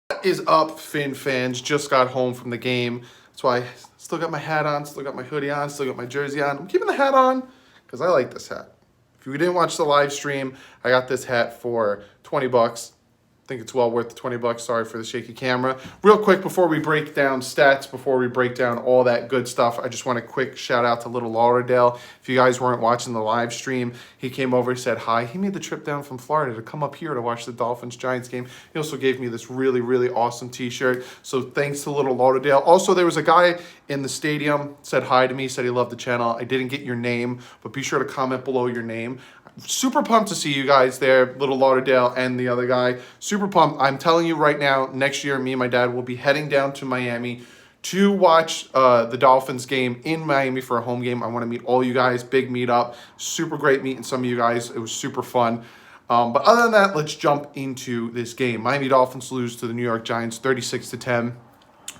What is up, Fin fans? Just got home from the game. That's why I still got my hat on, still got my hoodie on, still got my jersey on. I'm keeping the hat on because I like this hat. If you didn't watch the live stream, I got this hat for 20 bucks. I think it's well worth the 20 bucks. Sorry for the shaky camera. Real quick, before we break down stats, before we break down all that good stuff, I just want a quick shout out to Little Lauderdale. If you guys weren't watching the live stream, he came over, he said hi. He made the trip down from Florida to come up here to watch the Dolphins-Giants game. He also gave me this really, really awesome t-shirt. So thanks to Little Lauderdale. Also, there was a guy in the stadium, said hi to me, said he loved the channel. I didn't get your name, but be sure to comment below your name. Super pumped to see you guys there, Little Lauderdale and the other guy. Super pumped. I'm telling you right now, next year, me and my dad will be heading down to Miami to watch the Dolphins game in Miami for a home game. I want to meet all you guys. Big meetup. Super great meeting some of you guys. It was super fun. But other than that, let's jump into this game. Miami Dolphins lose to the New York Giants 36-10.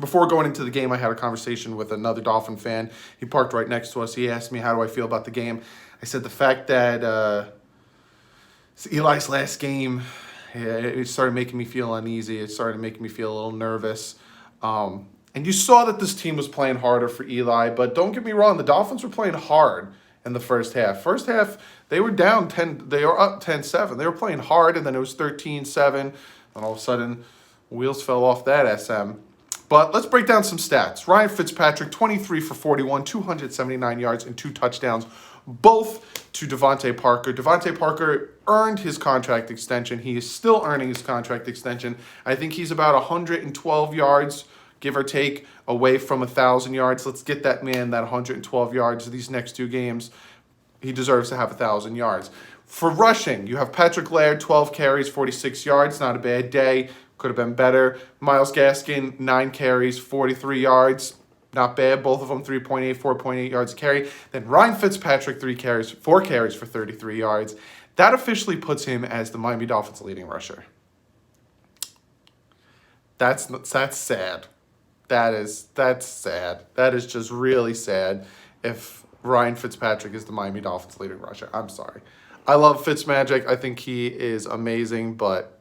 Before going into the game, I had a conversation with another Dolphin fan. He parked right next to us. He asked me, how do I feel about the game? I said the fact that Eli's last game, it started making me feel uneasy. It started making me feel a little nervous. And you saw that this team was playing harder for Eli, but don't get me wrong, the Dolphins were playing hard in the first half. First half, they were down 10, they were up 10-7. They were playing hard, and then it was 13-7. And all of a sudden, wheels fell off that SM. But let's break down some stats. Ryan Fitzpatrick, 23 for 41, 279 yards and 2 touchdowns, both to Devontae Parker. Devontae Parker earned his contract extension. He is still earning his contract extension. I think he's about 112 yards, give or take, away from 1,000 yards. Let's get that man that 112 yards these next 2 games. He deserves to have 1,000 yards. For rushing, you have Patrick Laird, 12 carries, 46 yards. Not a bad day. Could have been better. Myles Gaskin, 9 carries, 43 yards. Not bad. Both of them 3.8, 4.8 yards a carry. Then Ryan Fitzpatrick, 4 carries for 33 yards. That officially puts him as the Miami Dolphins leading rusher. That's sad. That's sad. That is just really sad if Ryan Fitzpatrick is the Miami Dolphins leading rusher. I'm sorry. I love Fitzmagic. I think he is amazing, but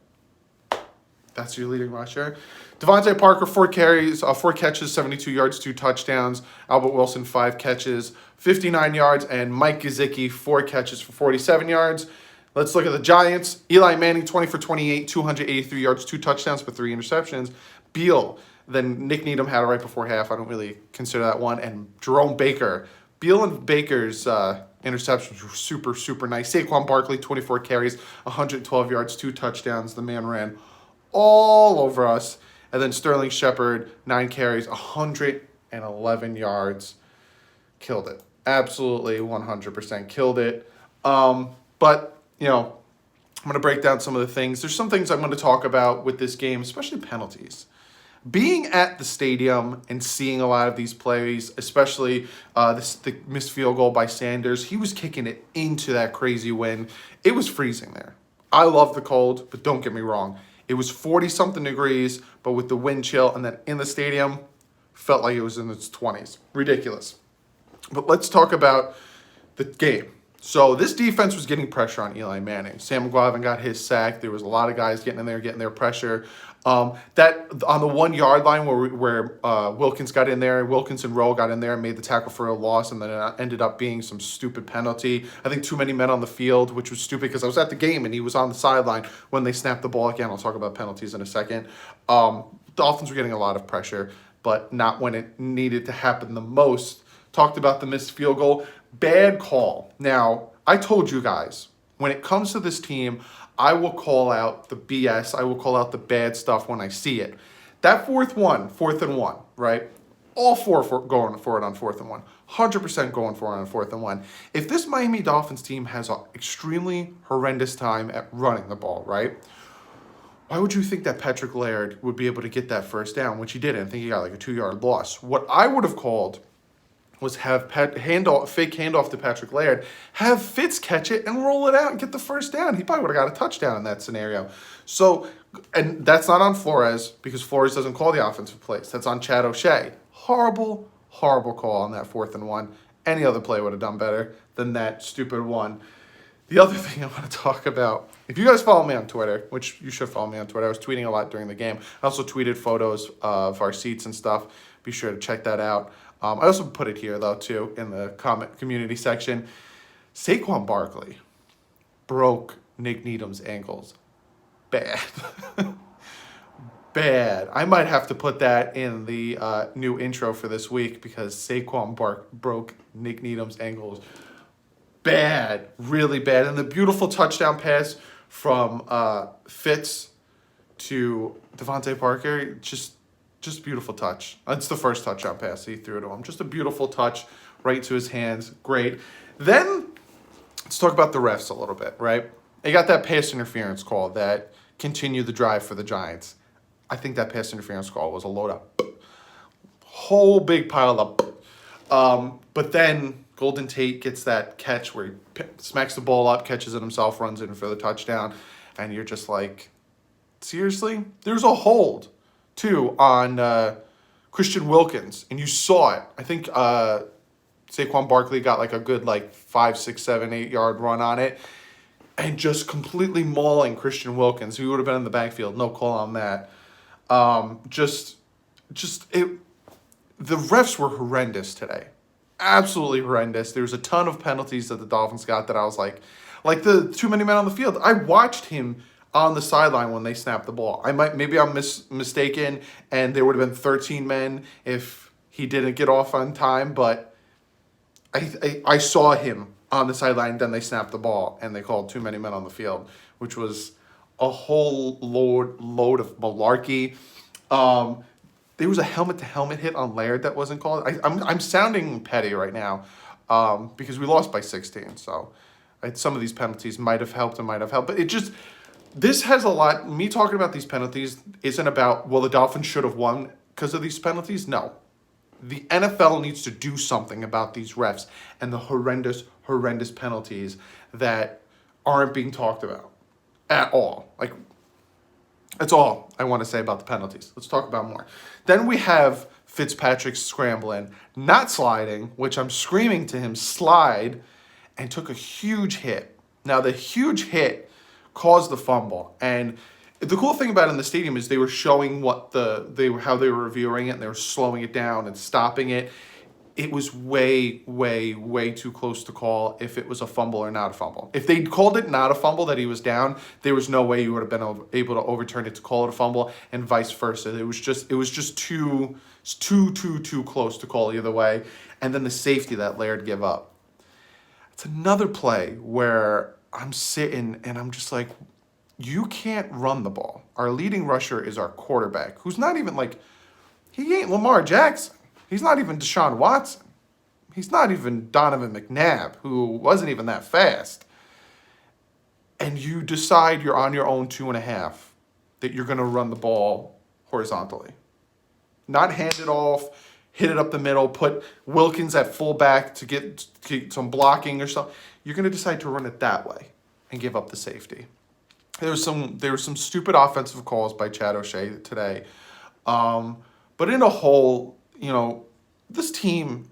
that's your leading rusher. Devontae Parker, 4 catches, 72 yards, 2 touchdowns. Albert Wilson, 5 catches, 59 yards. And Mike Gesicki, 4 catches for 47 yards. Let's look at the Giants. Eli Manning, 20 for 28, 283 yards, 2 touchdowns, but 3 interceptions. Beal, then Nick Needham had it right before half. I don't really consider that one. And Jerome Baker. Beal and Baker's interceptions were super, super nice. Saquon Barkley, 24 carries, 112 yards, 2 touchdowns. The man ran all over us. And then Sterling Shepard, 9 carries, 111 yards. Killed it. Absolutely 100% killed it. But, you know, I'm going to break down some of the things. There's some things I'm going to talk about with this game, especially penalties. Being at the stadium and seeing a lot of these plays, especially the missed field goal by Sanders, he was kicking it into that crazy wind. It was freezing there. I love the cold, but don't get me wrong. It was 40-something degrees, but with the wind chill, and then in the stadium, felt like it was in its 20s. Ridiculous. But let's talk about the game. So this defense was getting pressure on Eli Manning. Sam McGuavin got his sack. There was a lot of guys getting in there, getting their pressure. That on the 1-yard line where Wilkins got in there, Wilkins and Rowe got in there and made the tackle for a loss, and then it ended up being some stupid penalty. I think too many men on the field, which was stupid because I was at the game and he was on the sideline when they snapped the ball again. I'll talk about penalties in a second. Dolphins were getting a lot of pressure, but not when it needed to happen the most. Talked about the missed field goal. Bad call. Now, I told you guys, when it comes to this team, I will call out the BS. I will call out the bad stuff when I see it. That fourth and one, right? All four going for it on 4th and 1. 100% going for it on 4th and 1. If this Miami Dolphins team has an extremely horrendous time at running the ball, right? Why would you think that Patrick Laird would be able to get that first down, which he didn't? I think he got like a 2-yard loss. What I would have called was have fake handoff to Patrick Laird, have Fitz catch it and roll it out and get the first down. He probably would have got a touchdown in that scenario. So, and that's not on Flores because Flores doesn't call the offensive plays. That's on Chad O'Shea. Horrible call on that 4th and 1. Any other play would have done better than that stupid one. The other thing I want to talk about, if you guys follow me on Twitter, which you should follow me on Twitter, I was tweeting a lot during the game. I also tweeted photos of our seats and stuff. Be sure to check that out. I also put it here, though, too, in the comment community section. Saquon Barkley broke Nick Needham's ankles. Bad. Bad. I might have to put that in the new intro for this week because Saquon broke Nick Needham's ankles. Bad. Really bad. And the beautiful touchdown pass from Fitz to Devontae Parker, just beautiful touch. That's the first touchdown pass he threw to him. Just a beautiful touch right to his hands. Great. Then let's talk about the refs a little bit, right? They got that pass interference call that continued the drive for the Giants. I think that pass interference call was a load up. Whole big pile up. But then Golden Tate gets that catch where he smacks the ball up, catches it himself, runs in for the touchdown. And you're just like, seriously? There's a hold, too, on Christian Wilkins. And you saw it. I think Saquon Barkley got like a good 5, 6, 7, 8 yard run on it. And just completely mauling Christian Wilkins, who would have been in the backfield. No call on that. The refs were horrendous today. Absolutely horrendous. There was a ton of penalties that the Dolphins got that I was like the too many men on the field. I watched him on the sideline when they snapped the ball. I'm mistaken, and there would have been 13 men if he didn't get off on time, but I saw him on the sideline, then they snapped the ball, and they called too many men on the field, which was a whole load of malarkey. There was a helmet-to-helmet hit on Laird that wasn't called. I'm sounding petty right now because we lost by 16, so some of these penalties might have helped and might have helped. But this has a lot, me talking about these penalties isn't about, well, the Dolphins should have won because of these penalties. No. The NFL needs to do something about these refs and the horrendous penalties that aren't being talked about at all. That's all I want to say about the penalties. Let's talk about more. Then we have Fitzpatrick scrambling, not sliding, which I'm screaming to him, slide, and took a huge hit. Now, the huge hit caused the fumble. And the cool thing about it in the stadium is they were showing how they were reviewing it, and they were slowing it down and stopping it. It was way too close to call if it was a fumble or not a fumble. If they called it not a fumble, that he was down, there was no way you would have been able to overturn it to call it a fumble, and vice versa. It was just too close to call either way. And then the safety that Laird gave up. It's another play where I'm sitting and I'm just like, you can't run the ball. Our leading rusher is our quarterback, who's not even he ain't Lamar Jackson. He's not even Deshaun Watson. He's not even Donovan McNabb, who wasn't even that fast. And you decide you're on your own 2.5, that you're going to run the ball horizontally. Not hand it off, hit it up the middle, put Wilkins at fullback to get some blocking or something. You're going to decide to run it that way and give up the safety. There were some stupid offensive calls by Chad O'Shea today. But in a whole, this team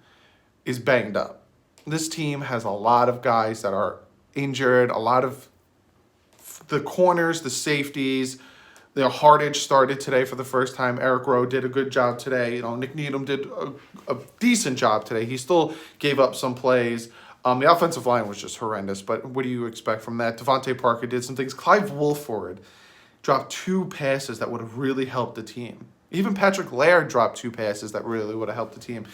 is banged up. This team has a lot of guys that are injured, a lot of the corners, the safeties. Hardage started today for the first time. Eric Rowe did a good job today. Nick Needham did a decent job today. He still gave up some plays. The offensive line was just horrendous, but what do you expect from that? Devontae Parker did some things. Clive Wolford dropped 2 passes that would have really helped the team. Even Patrick Laird dropped 2 passes that really would have helped the team.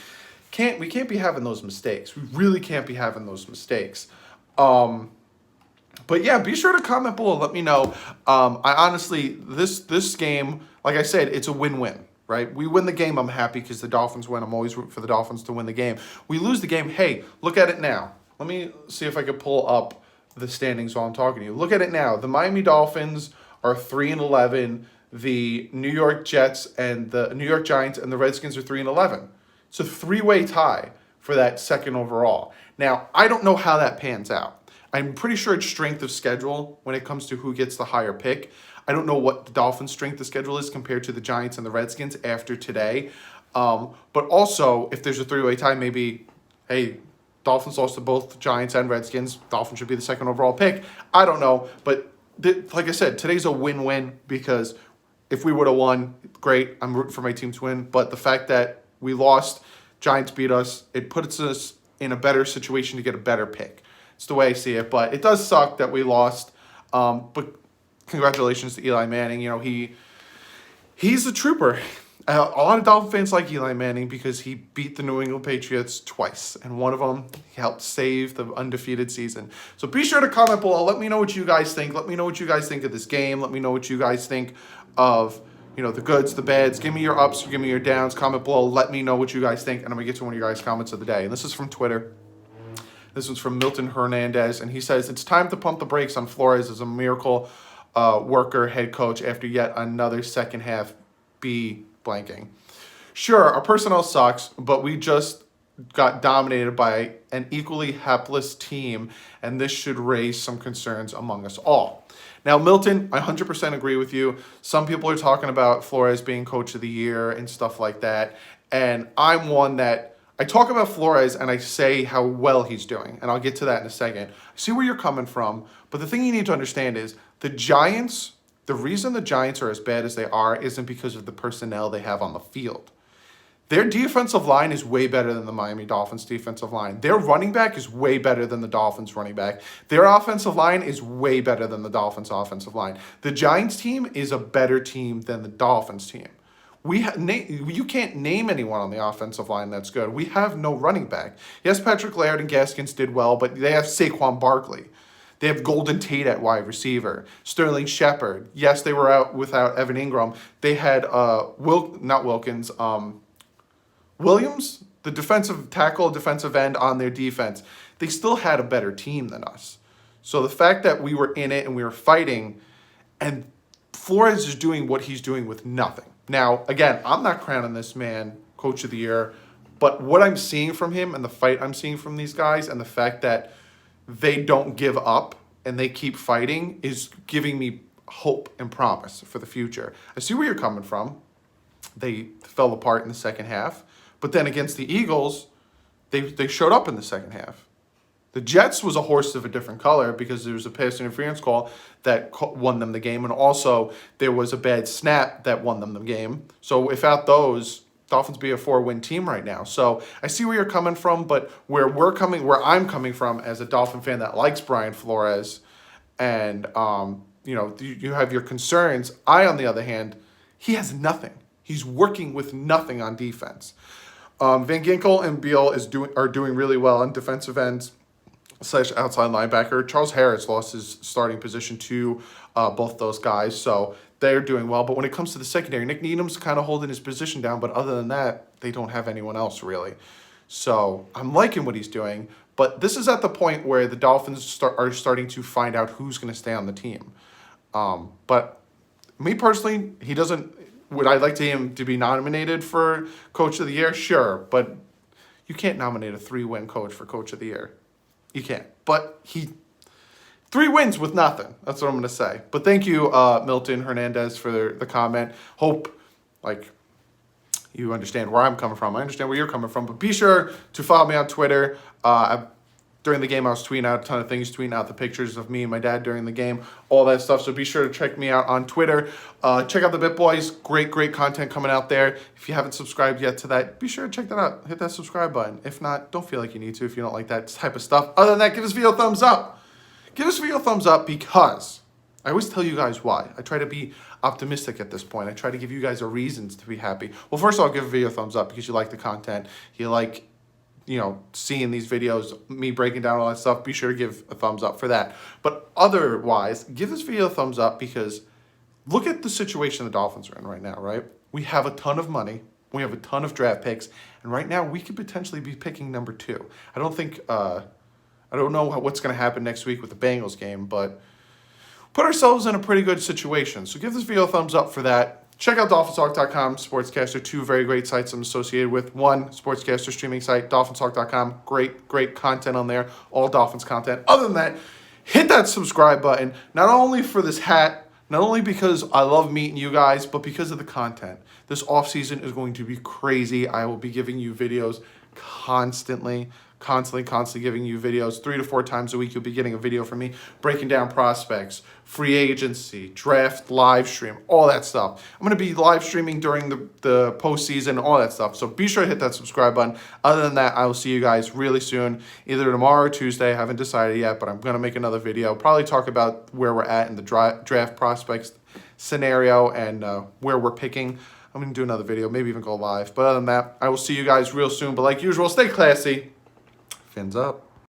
We can't be having those mistakes. We really can't be having those mistakes. But yeah, be sure to comment below. Let me know. I honestly, this game, like I said, it's a win-win, right? We win the game, I'm happy because the Dolphins win. I'm always rooting for the Dolphins to win the game. We lose the game, hey, look at it now. Let me see if I can pull up the standings while I'm talking to you. Look at it now. The Miami Dolphins are 3-11. The New York Jets and the New York Giants and the Redskins are 3-11. It's a 3-way tie for that second overall. Now, I don't know how that pans out. I'm pretty sure it's strength of schedule when it comes to who gets the higher pick. I don't know what the Dolphins' strength of schedule is compared to the Giants and the Redskins after today. But also, if there's a 3-way tie, maybe, hey, Dolphins lost to both Giants and Redskins. Dolphins should be the second overall pick. I don't know, but like I said, today's a win-win because if we would have won, great. I'm rooting for my team to win. But the fact that we lost, Giants beat us, it puts us in a better situation to get a better pick. It's the way I see it. But it does suck that we lost. But congratulations to Eli Manning. You know, he's a trooper. A lot of Dolphin fans like Eli Manning because he beat the New England Patriots twice. And one of them, he helped save the undefeated season. So be sure to comment below. Let me know what you guys think. Let me know what you guys think of this game. Let me know what you guys think of, you know, the goods, the bads. Give me your ups, give me your downs. Comment below. Let me know what you guys think. And I'm going to get to one of your guys' comments of the day. And this is from Twitter. This one's from Milton Hernandez. And he says, it's time to pump the brakes on Flores as a miracle worker head coach after yet another second half B blanking. Sure, our personnel sucks, but we just got dominated by an equally hapless team, and this should raise some concerns among us all. Now, Milton, I 100% agree with you. Some people are talking about Flores being coach of the year and stuff like that, and I'm one that I talk about Flores and I say how well he's doing, and I'll get to that in a second. I see where you're coming from, but the thing you need to understand is the Giants, the reason the Giants are as bad as they are isn't because of the personnel they have on the field. Their defensive line is way better than the Miami Dolphins defensive line. Their running back is way better than the Dolphins running back. Their offensive line is way better than the Dolphins offensive line. The Giants team is a better team than the Dolphins team. You can't name anyone on the offensive line that's good. We have no running back. Yes, Patrick Laird and Gaskins did well, but they have Saquon Barkley. They have Golden Tate at wide receiver. Sterling Shepard. Yes, they were out without Evan Ingram. They had Williams, the defensive tackle, defensive end on their defense. They still had a better team than us. So the fact that we were in it and we were fighting, and Flores is doing what he's doing with nothing. Now, again, I'm not crowning this man coach of the year, but what I'm seeing from him and the fight I'm seeing from these guys and the fact that they don't give up and they keep fighting is giving me hope and promise for the future. I see where you're coming from. They fell apart in the second half. But then against the Eagles, they showed up in the second half. The Jets was a horse of a different color because there was a pass interference call that won them the game. And also there was a bad snap that won them the game. So without those, Dolphins be a 4-win team right now. So I see where you're coming from, but where I'm coming from as a Dolphin fan that likes Brian Flores and, you have your concerns. On the other hand, he has nothing. He's working with nothing on defense. Van Ginkel and Beal are doing really well on defensive ends / outside linebacker. Charles Harris lost his starting position to both those guys, so they're doing well. But when it comes to the secondary, Nick Needham's kind of holding his position down, but other than that, they don't have anyone else really. So I'm liking what he's doing, but this is at the point where the Dolphins are starting to find out who's going to stay on the team. But me personally, he doesn't. Would I like him to be nominated for Coach of the Year? Sure, but you can't nominate a 3-win coach for Coach of the Year. You can't. But 3 wins with nothing. That's what I'm going to say. But thank you, Milton Hernandez, for the comment. Hope, you understand where I'm coming from. I understand where you're coming from. But be sure to follow me on Twitter. During the game, I was tweeting out a ton of things, tweeting out the pictures of me and my dad during the game, all that stuff. So be sure to check me out on Twitter. Check out the Bit Boys. Great content coming out there. If you haven't subscribed yet to that, be sure to check that out. Hit that subscribe button. If not, don't feel like you need to if you don't like that type of stuff. Other than that, give this video a thumbs up. Give this video a thumbs up because I always tell you guys why. I try to be optimistic at this point. I try to give you guys a reason to be happy. Well, first of all, give a video a thumbs up because you like the content. You like seeing these videos, me breaking down all that stuff. Be sure to give a thumbs up for that. But otherwise, give this video a thumbs up because look at the situation the Dolphins are in right now, right? We have a ton of money. We have a ton of draft picks. And right now, we could potentially be picking number 2. I don't know what's going to happen next week with the Bengals game, but put ourselves in a pretty good situation. So give this video a thumbs up for that. Check out DolphinsTalk.com, Sportscaster, 2 very great sites I'm associated with. 1, Sportscaster streaming site, DolphinsTalk.com. Great content on there, all Dolphins content. Other than that, hit that subscribe button, not only for this hat, not only because I love meeting you guys, but because of the content. This offseason is going to be crazy. I will be giving you videos constantly giving you videos 3 to 4 times a week. You'll be getting a video from me breaking down prospects, free agency, draft live stream, all that stuff. I'm going to be live streaming during the postseason, all that stuff. So be sure to hit that subscribe button. Other than that, I will see you guys really soon, either tomorrow or Tuesday. I haven't decided yet, but I'm going to make another video. Probably talk about where we're at in the draft prospects scenario and where we're picking. I'm going to do another video, maybe even go live. But other than that, I will see you guys real soon. But like usual, stay classy. Fins up.